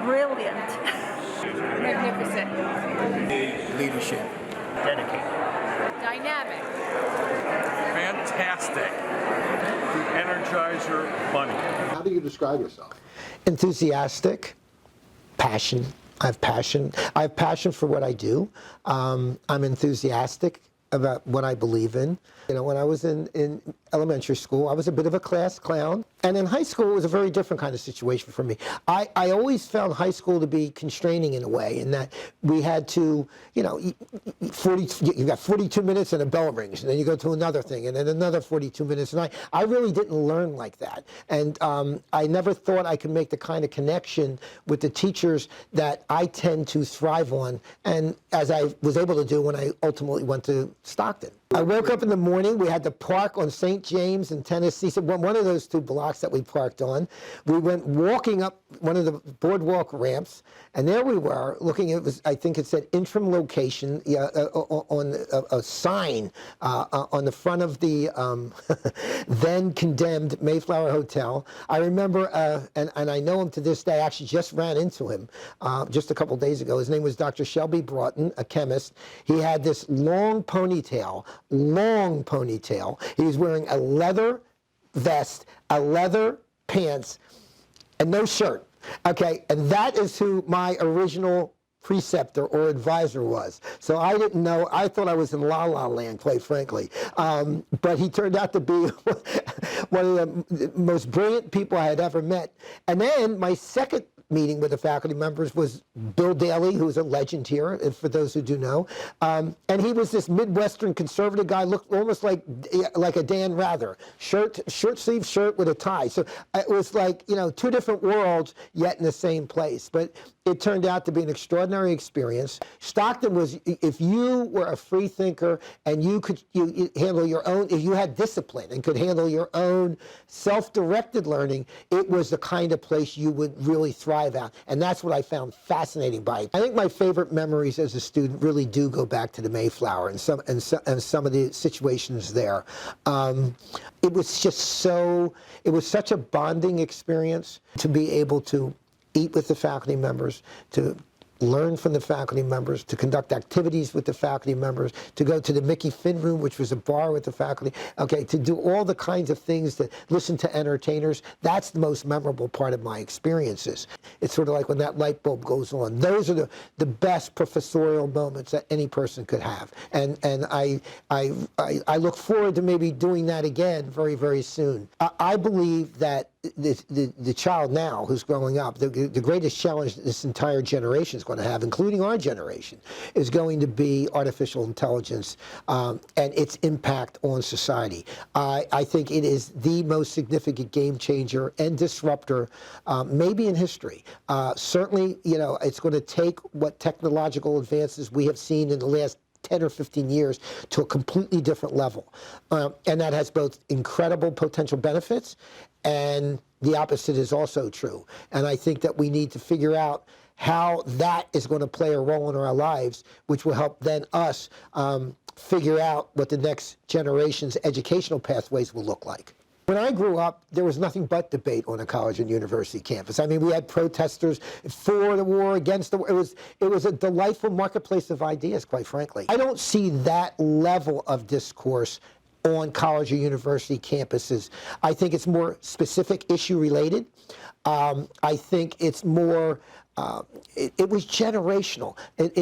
Brilliant. Magnificent. Leadership. Dedicated. Dynamic. Fantastic. The Energizer Bunny. How do you describe yourself? Enthusiastic, passion. I have passion. I have passion for what I do. I'm enthusiastic about what I believe in. You know, when I was in elementary school, I was a bit of a class clown. And in high school, it was a very different kind of situation for me. I always found high school to be constraining in a way, in that we had to, you know, you got 42 minutes and a bell rings, and then you go to another thing, and then another 42 minutes. And I really didn't learn like that. And I never thought I could make the kind of connection with the teachers that I tend to thrive on, and as I was able to do when I ultimately went to Stockton. I woke up in the morning. We had to park on St. James in Tennessee, so one of those two blocks that we parked on. We went walking up one of the boardwalk ramps, and there we were looking. It was, I think it said interim location on a sign on the front of the then condemned Mayflower Hotel. I remember, and I know him to this day. I actually just ran into him just a couple days ago. His name was Dr. Shelby Broughton, a chemist. He had this long ponytail. He was wearing a leather vest, a leather pants, and no shirt. Okay, and that is who my original preceptor or advisor was. So I didn't know. I thought I was in La La Land, quite frankly. But he turned out to be one of the most brilliant people I had ever met. And then my second meeting with the faculty members was Bill Daly, who's a legend here, for those who do know. And he was this Midwestern conservative guy, looked almost like a Dan Rather, short sleeve shirt with a tie. So it was like, you know, two different worlds, yet in the same place. But it turned out to be an extraordinary experience. Stockton was, if you were a free thinker and you could handle your own, if you had discipline and could handle your own self-directed learning, it was the kind of place you would really thrive at. And that's what I found fascinating by it. I think my favorite memories as a student really do go back to the Mayflower and some of the situations there. It was just so, it was such a bonding experience to be able to eat with the faculty members, to learn from the faculty members, to conduct activities with the faculty members, to go to the Mickey Finn Room, which was a bar with the faculty, okay, to do all the kinds of things, to listen to entertainers. That's the most memorable part of my experiences. It's sort of like when that light bulb goes on. Those are the best professorial moments that any person could have. And I look forward to maybe doing that again very, very soon. I believe that the child now who's growing up, the greatest challenge this entire generation is going to have, including our generation, is going to be artificial intelligence and its impact on society. I think it is the most significant game changer and disruptor, maybe in history. Certainly, you know, it's going to take what technological advances we have seen in the last 10 or 15 years to a completely different level. And that has both incredible potential benefits, and the opposite is also true. And I think that we need to figure out how that is going to play a role in our lives, which will help then us figure out what the next generation's educational pathways will look like. When I grew up, there was nothing but debate on a college and university campus. I mean, we had protesters for the war, against the war. It was a delightful marketplace of ideas, quite frankly. I don't see that level of discourse on college or university campuses. I think it's more specific issue related. I think it's more, it was generational.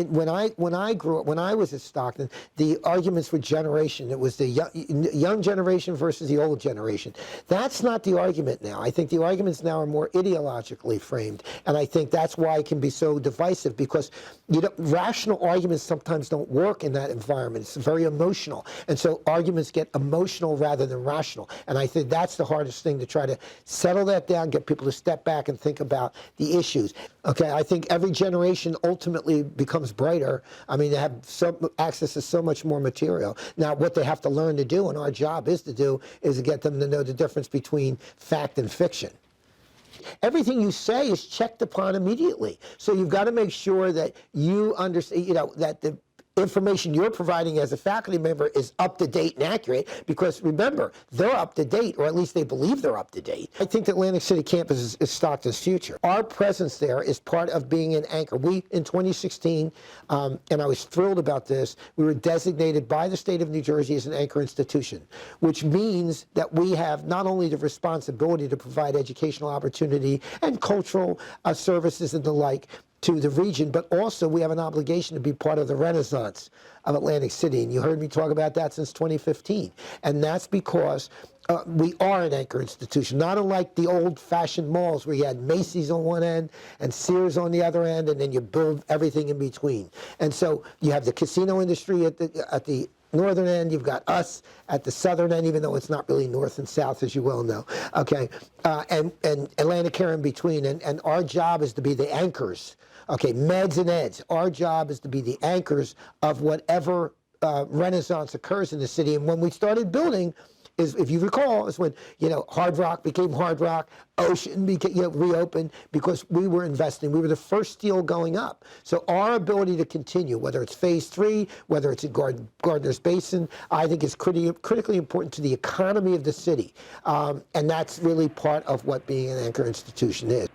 When I grew up, when I was at Stockton, the arguments were generation. It was the young generation versus the old generation. That's not the argument now. I think the arguments now are more ideologically framed, and I think that's why it can be so divisive, because rational arguments sometimes don't work in that environment. It's very emotional, and so arguments get emotional rather than rational. And I think that's the hardest thing, to try to settle that down, get people to step back and think about the issues. Okay, I think every generation ultimately becomes brighter. I mean, they have access to so much more material. Now, what they have to learn to do, and our job is to do, is to get them to know the difference between fact and fiction. Everything you say is checked upon immediately. So you've got to make sure that you understand, you know, that information you're providing as a faculty member is up to date and accurate, because remember, they're up to date, or at least they believe they're up to date. I think the Atlantic City campus is Stockton's future. Our presence there is part of being an anchor. We, in 2016, and I was thrilled about this, we were designated by the state of New Jersey as an anchor institution, which means that we have not only the responsibility to provide educational opportunity and cultural services and the like to the region, but also we have an obligation to be part of the renaissance of Atlantic City. And you heard me talk about that since 2015. And that's because we are an anchor institution, not unlike the old-fashioned malls where you had Macy's on one end and Sears on the other end, and then you build everything in between. And so you have the casino industry at the northern end, you've got us at the southern end, even though it's not really north and south, as you well know, okay, and Atlantic Care in between, and our job is to be the anchors, okay, meds and eds. Our job is to be the anchors of whatever renaissance occurs in the city. And when we started building, is, if you recall, is when, you know, Hard Rock became Hard Rock, Ocean became, you know, reopened, because we were investing. We were the first steel going up. So our ability to continue, whether it's phase 3, whether it's at Gardner's Basin, I think is critically important to the economy of the city. And that's really part of what being an anchor institution is.